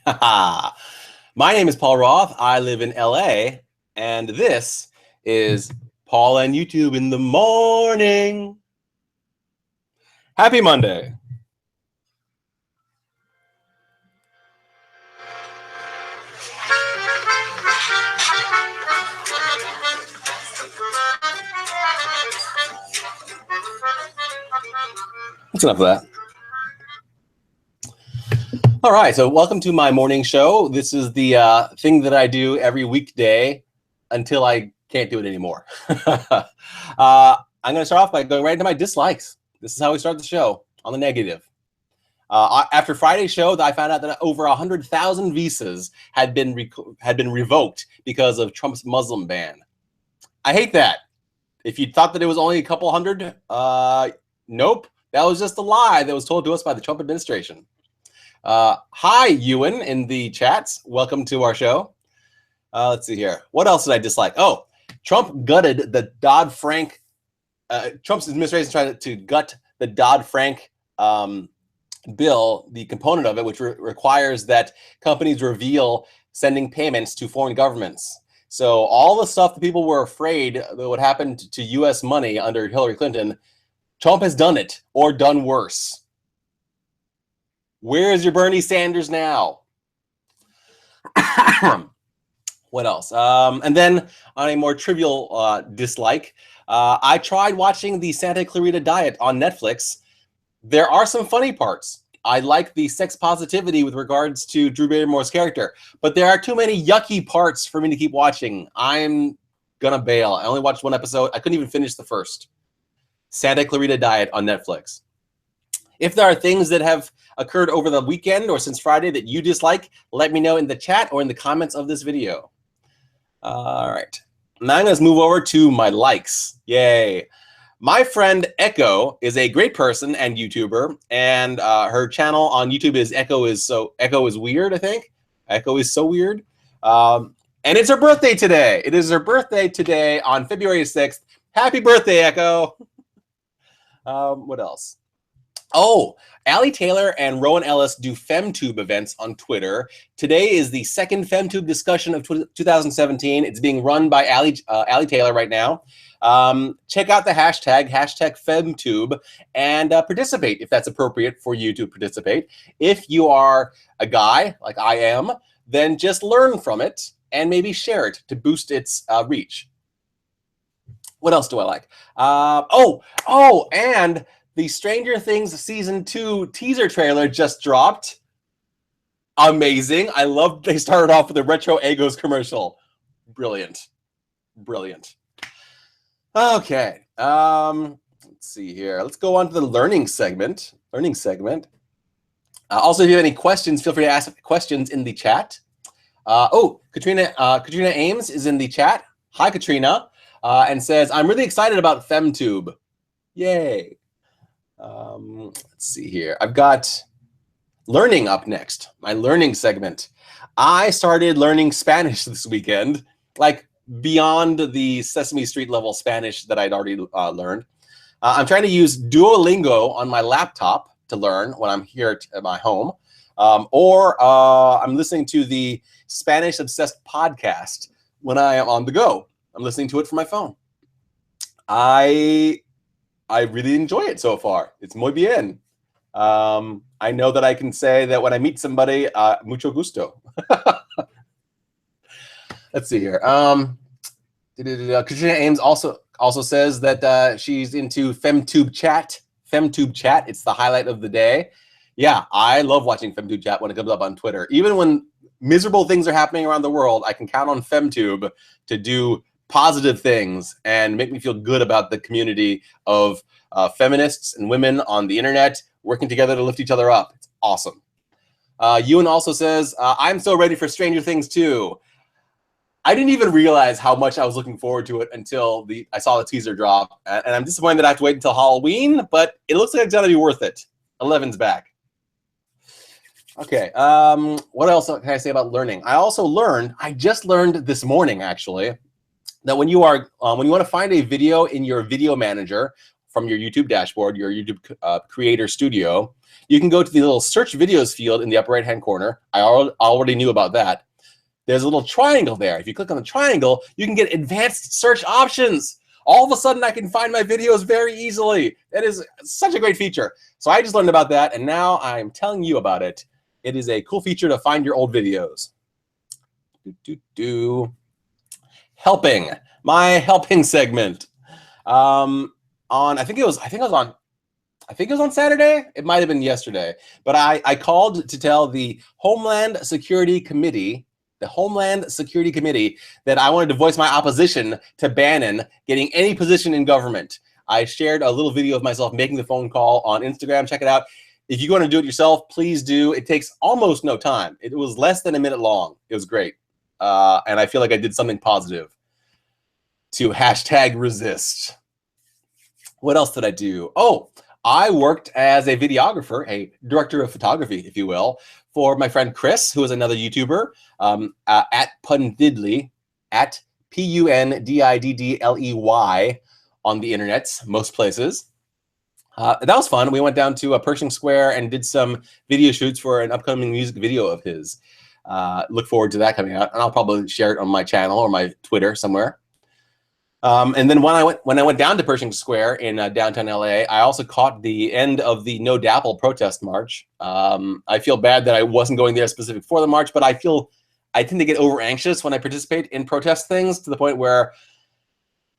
My name is Paul Roth. I live in LA, and this is Paul and YouTube in the morning. Happy Monday. That's enough of that. All right, so welcome to my morning show. This is the thing that I do every weekday until I can't do it anymore. I'm going to start off by going right into my dislikes. This is how we start the show, on the negative. After Friday's show, I found out that over 100,000 visas had been revoked because of Trump's Muslim ban. I hate that. If you thought that it was only a couple hundred, nope. That was just a lie that was told to us by the Trump administration. Hi, Ewan, in the chats. Welcome to our show. Let's see here. What else did I dislike? Oh, Trump gutted the Dodd-Frank. Trump's administration tried to gut the Dodd-Frank bill, the component of it, which requires that companies reveal sending payments to foreign governments. So all the stuff that people were afraid that would happen to U.S. money under Hillary Clinton, Trump has done it or done worse. Where is your Bernie Sanders now? What else? And then on a more trivial dislike, I tried watching the Santa Clarita Diet on Netflix. There are some funny parts. I like the sex positivity with regards to Drew Barrymore's character, but there are too many yucky parts for me to keep watching. I'm gonna bail. I only watched one episode. I couldn't even finish the first. Santa Clarita Diet on Netflix. If there are things that have occurred over the weekend or since Friday that you dislike, let me know in the chat or in the comments of this video. All right. Now I'm going to move over to my likes. Yay. My friend Echo is a great person and YouTuber, and her channel on YouTube is Echo is Weird, I think. Echo is so weird. And it's her birthday today. It is her birthday today on February 6th. Happy birthday, Echo. What else? Oh, Allie Taylor and Rowan Ellis do FemTube events on Twitter. Today is the second FemTube discussion of 2017. It's being run by Allie Taylor right now. Check out the hashtag FemTube, and participate if that's appropriate for you to participate. If you are a guy like I am, then just learn from it and maybe share it to boost its reach. What else do I like? And the Stranger Things Season 2 teaser trailer just dropped. Amazing. I love they started off with a Retro Egos commercial. Brilliant. Brilliant. Okay. Let's see here. Let's go on to the learning segment. Also, if you have any questions, feel free to ask questions in the chat. Katrina Ames is in the chat. Hi, Katrina. And says, I'm really excited about FemTube. Yay. Let's see here. I've got learning up next, my learning segment. I started learning Spanish this weekend, like beyond the Sesame Street level Spanish that I'd already learned. I'm trying to use DuoLingo on my laptop to learn when I'm here at my home, or I'm listening to the Spanish Obsessed podcast when I am on the go. I'm listening to it from my phone. I really enjoy it so far. It's muy bien. I know that I can say that when I meet somebody, mucho gusto. Let's see here. Katrina Ames also says that she's into FemTube chat. FemTube chat, it's the highlight of the day. Yeah, I love watching FemTube chat when it comes up on Twitter. Even when miserable things are happening around the world, I can count on FemTube to do positive things and make me feel good about the community of feminists and women on the internet working together to lift each other up. It's awesome. Ewan also says, I'm so ready for Stranger Things 2. I didn't even realize how much I was looking forward to it until I saw the teaser drop. And I'm disappointed that I have to wait until Halloween, but it looks like it's gonna be worth it. 11's back. Okay, what else can I say about learning? I just learned this morning actually, that when you want to find a video in your video manager from your YouTube dashboard, your YouTube Creator Studio, you can go to the little search videos field in the upper right-hand corner. I already knew about that. There's a little triangle there. If you click on the triangle, you can get advanced search options. All of a sudden, I can find my videos very easily. That is such a great feature. So I just learned about that, and now I'm telling you about it. It is a cool feature to find your old videos. Helping, my helping segment. I think it was on Saturday. It might have been yesterday, but I called to tell the Homeland Security Committee, that I wanted to voice my opposition to Bannon getting any position in government. I shared a little video of myself making the phone call on Instagram. Check it out. If you want to do it yourself, please do. It takes almost no time. It was less than a minute long. It was great. And I feel like I did something positive to #resist. What else did I do? Oh, I worked as a videographer, a director of photography, if you will, for my friend Chris, who is another YouTuber, at Pundiddley, at Pundiddley on the internet, most places. That was fun. We went down to Pershing Square and did some video shoots for an upcoming music video of his. Look forward to that coming out, and I'll probably share it on my channel or my Twitter somewhere. And then when I went down to Pershing Square in downtown LA, I also caught the end of the NoDAPL protest march. I feel bad that I wasn't going there specific for the march, but I tend to get over anxious when I participate in protest things to the point where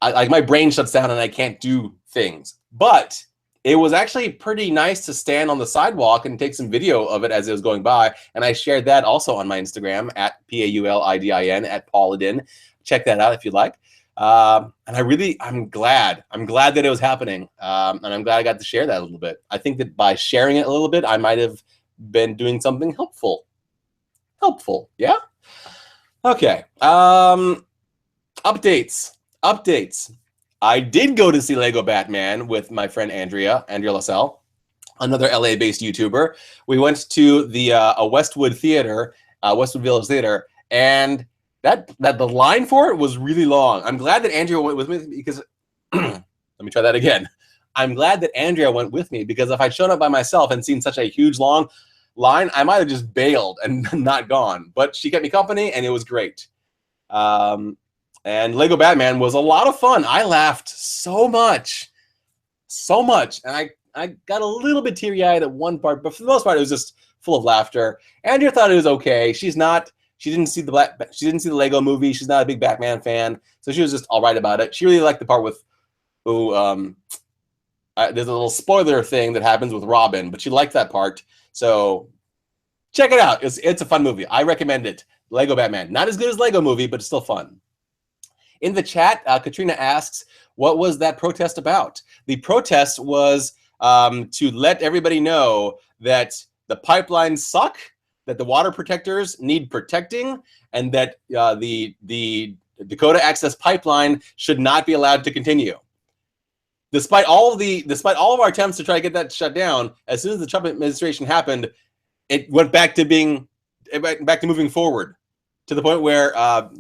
my brain shuts down and I can't do things. But it was actually pretty nice to stand on the sidewalk and take some video of it as it was going by. And I shared that also on my Instagram at PAULIDIN at Paulidin. Check that out if you'd like. And I'm glad that it was happening. And I'm glad I got to share that a little bit. I think that by sharing it a little bit, I might have been doing something helpful. Yeah? Okay. Updates. I did go to see Lego Batman with my friend Andrea Lausell, another LA-based YouTuber. We went to the Westwood Village Theater, and that the line for it was really long. I'm glad that Andrea went with me because let me try that again. I'm glad that Andrea went with me because if I'd shown up by myself and seen such a huge long line, I might have just bailed and not gone. But she kept me company, and it was great. And Lego Batman was a lot of fun. I laughed so much, and I got a little bit teary-eyed at one part, but for the most part, it was just full of laughter. Andrea thought it was okay. She didn't see the Lego movie. She's not a big Batman fan, so she was just all right about it. She really liked the part with, there's a little spoiler thing that happens with Robin, but she liked that part. So check it out. It's a fun movie. I recommend it. Lego Batman. Not as good as Lego movie, but it's still fun. In the chat, Katrina asks, what was that protest about? The protest was to let everybody know that the pipelines suck, that the water protectors need protecting, and that the Dakota Access Pipeline should not be allowed to continue. Despite all of our attempts to try to get that shut down, as soon as the Trump administration happened, it went back to moving forward, to the point where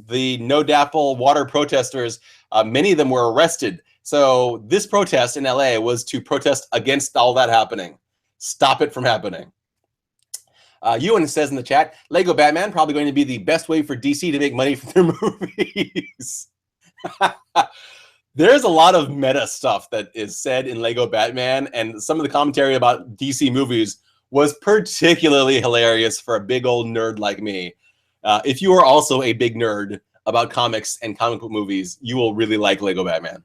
the NoDAPL water protesters, many of them were arrested. So this protest in LA was to protest against all that happening. Stop it from happening. Ewan says in the chat, Lego Batman probably going to be the best way for DC to make money from their movies. There's a lot of meta stuff that is said in Lego Batman, and some of the commentary about DC movies was particularly hilarious for a big old nerd like me. If you are also a big nerd about comics and comic book movies, you will really like Lego Batman.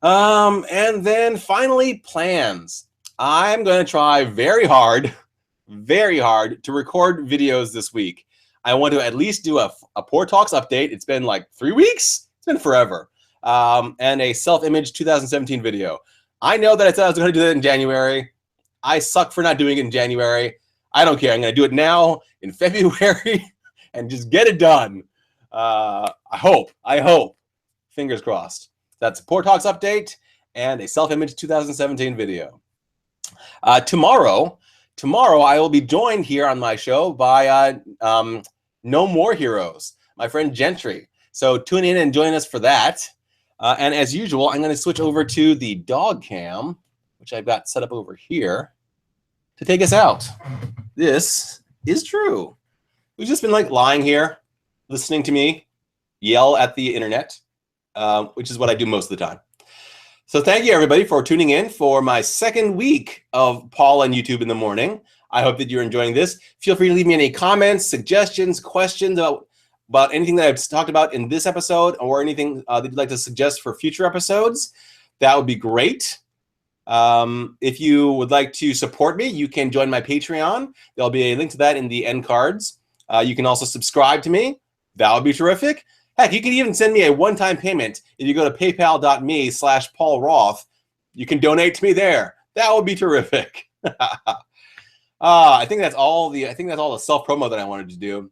And then finally, plans. I'm going to try very hard to record videos this week. I want to at least do a PoorTalks update. It's been like 3 weeks. It's been forever. And a self-image 2017 video. I know that I said I was going to do that in January. I suck for not doing it in January. I don't care. I'm going to do it now in February and just get it done. I hope. Fingers crossed. That's a PoorTalks update and a self-image 2017 video. Tomorrow I will be joined here on my show by No More Heroes, my friend Gentry. So tune in and join us for that. And as usual, I'm going to switch over to the DogCam, which I've got set up over here, to take us out. This is Drew. We've just been like lying here, listening to me yell at the internet, which is what I do most of the time. So thank you, everybody, for tuning in for my second week of Paul on YouTube in the morning. I hope that you're enjoying this. Feel free to leave me any comments, suggestions, questions about anything that I've talked about in this episode or anything that you'd like to suggest for future episodes. That would be great. If you would like to support me, you can join my Patreon. There'll be a link to that in the end cards. You can also subscribe to me. That would be terrific. Heck, you can even send me a one-time payment. If you go to paypal.me/Paul Roth, you can donate to me there. That would be terrific. I think that's all the self-promo that I wanted to do.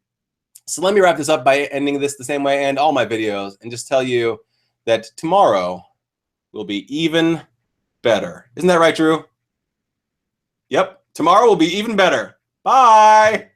So let me wrap this up by ending this the same way I end all my videos and just tell you that tomorrow will be even better. Isn't that right, Drew? Yep. Tomorrow will be even better. Bye.